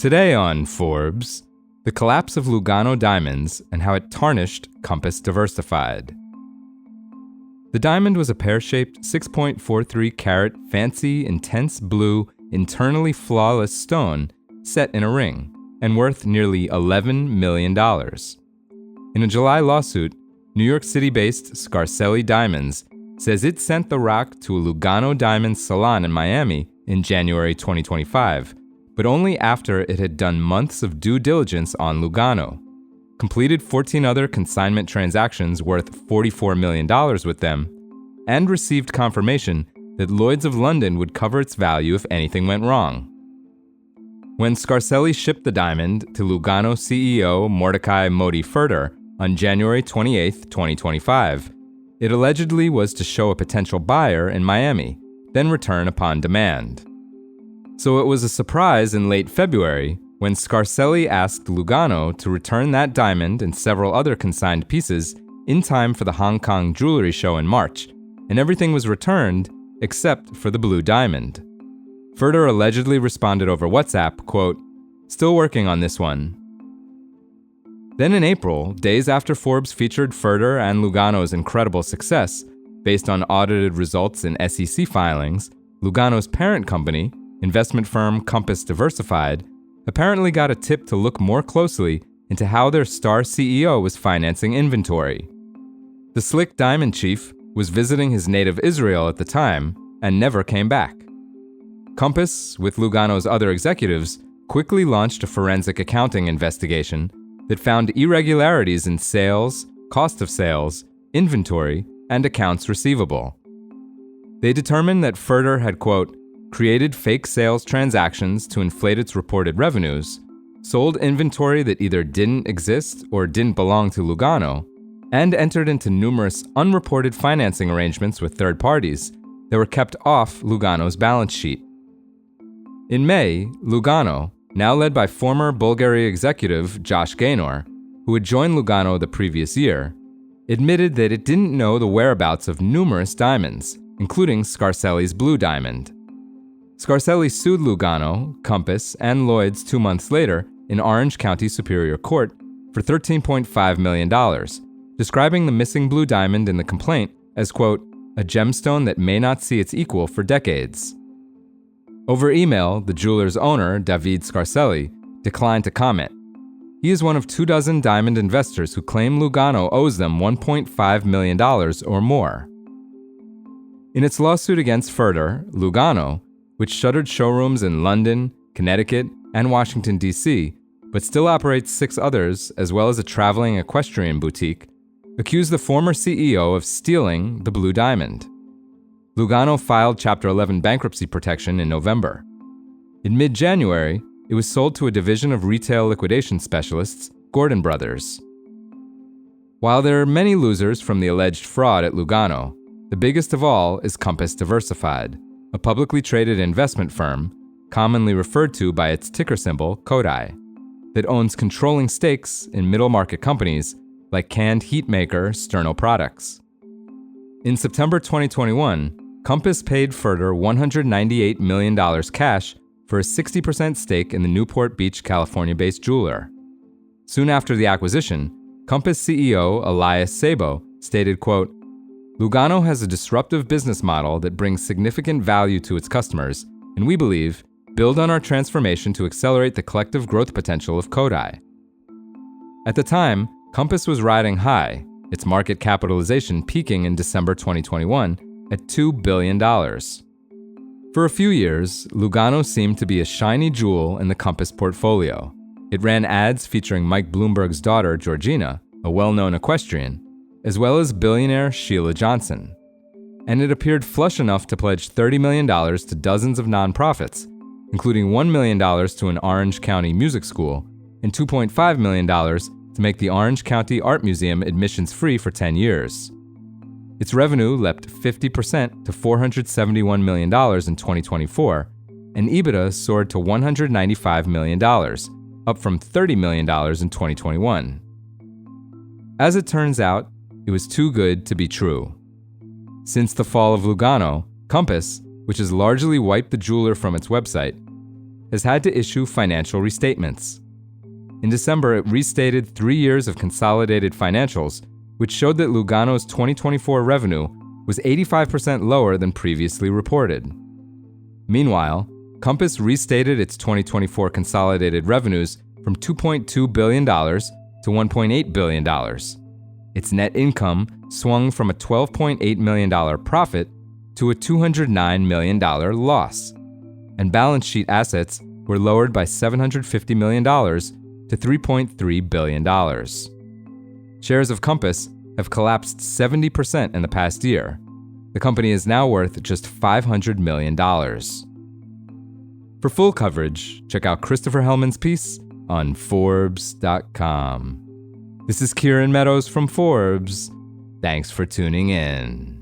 Today on Forbes, the collapse of Lugano Diamonds and how it tarnished Compass Diversified. The diamond was a pear-shaped 6.43-carat fancy, intense blue, internally flawless stone set in a ring and worth nearly $11 million. In a July lawsuit, New York City-based Scarselli Diamonds says it sent the rock to a Lugano Diamonds salon in Miami in January 2025, but only after it had done months of due diligence on Lugano, completed 14 other consignment transactions worth $44 million with them, and received confirmation that Lloyd's of London would cover its value if anything went wrong. When Scarselli shipped the diamond to Lugano CEO Mordecai Modi Furter on January 28, 2025, it allegedly was to show a potential buyer in Miami, then return upon demand. So it was a surprise in late February when Scarselli asked Lugano to return that diamond and several other consigned pieces in time for the Hong Kong jewelry show in March, and everything was returned except for the blue diamond. Furter allegedly responded over WhatsApp, quote, "Still working on this one." Then in April, days after Forbes featured Furter and Lugano's incredible success, based on audited results in SEC filings, Lugano's parent company, investment firm Compass Diversified, apparently got a tip to look more closely into how their star CEO was financing inventory. The slick diamond chief was visiting his native Israel at the time and never came back. Compass, with Lugano's other executives, quickly launched a forensic accounting investigation that found irregularities in sales, cost of sales, inventory, and accounts receivable. They determined that Furter had, quote, created fake sales transactions to inflate its reported revenues, sold inventory that either didn't exist or didn't belong to Lugano, and entered into numerous unreported financing arrangements with third parties that were kept off Lugano's balance sheet. In May, Lugano, now led by former Bulgari executive Josh Gaynor, who had joined Lugano the previous year, admitted that it didn't know the whereabouts of numerous diamonds, including Scarselli's blue diamond. Scarselli sued Lugano, Compass, and Lloyd's 2 months later in Orange County Superior Court for $13.5 million, describing the missing blue diamond in the complaint as, quote, a gemstone that may not see its equal for decades. Over email, the jeweler's owner, David Scarselli, declined to comment. He is one of 24 diamond investors who claim Lugano owes them $1.5 million or more. In its lawsuit against Furter, Lugano, which shuttered showrooms in London, Connecticut, and Washington, D.C., but still operates 6 others, as well as a traveling equestrian boutique, accused the former CEO of stealing the blue diamond. Lugano filed Chapter 11 bankruptcy protection in November. In mid-January, it was sold to a division of retail liquidation specialists, Gordon Brothers. While there are many losers from the alleged fraud at Lugano, the biggest of all is Compass Diversified, a publicly traded investment firm, commonly referred to by its ticker symbol, CODI, that owns controlling stakes in middle-market companies like canned heat maker Sterno Products. In September 2021, Compass paid Furter $198 million cash for a 60% stake in the Newport Beach, California-based jeweler. Soon after the acquisition, Compass CEO Elias Sabo stated, quote, Lugano has a disruptive business model that brings significant value to its customers, and we believe, build on our transformation to accelerate the collective growth potential of CODI. At the time, Compass was riding high, its market capitalization peaking in December 2021 at $2 billion. For a few years, Lugano seemed to be a shiny jewel in the Compass portfolio. It ran ads featuring Mike Bloomberg's daughter, Georgina, a well-known equestrian, as well as billionaire Sheila Johnson. And it appeared flush enough to pledge $30 million to dozens of nonprofits, including $1 million to an Orange County music school and $2.5 million to make the Orange County Art Museum admissions free for 10 years. Its revenue leapt 50% to $471 million in 2024, and EBITDA soared to $195 million, up from $30 million in 2021. As it turns out, it was too good to be true. Since the fall of Lugano, Compass, which has largely wiped the jeweler from its website, has had to issue financial restatements. In December, it restated 3 years of consolidated financials, which showed that Lugano's 2024 revenue was 85% lower than previously reported. Meanwhile, Compass restated its 2024 consolidated revenues from $2.2 billion to $1.8 billion. Its net income swung from a $12.8 million profit to a $209 million loss, and balance sheet assets were lowered by $750 million to $3.3 billion. Shares of Compass have collapsed 70% in the past year. The company is now worth just $500 million. For full coverage, check out Christopher Hellman's piece on forbes.com. This is Kieran Meadows from Forbes. Thanks for tuning in.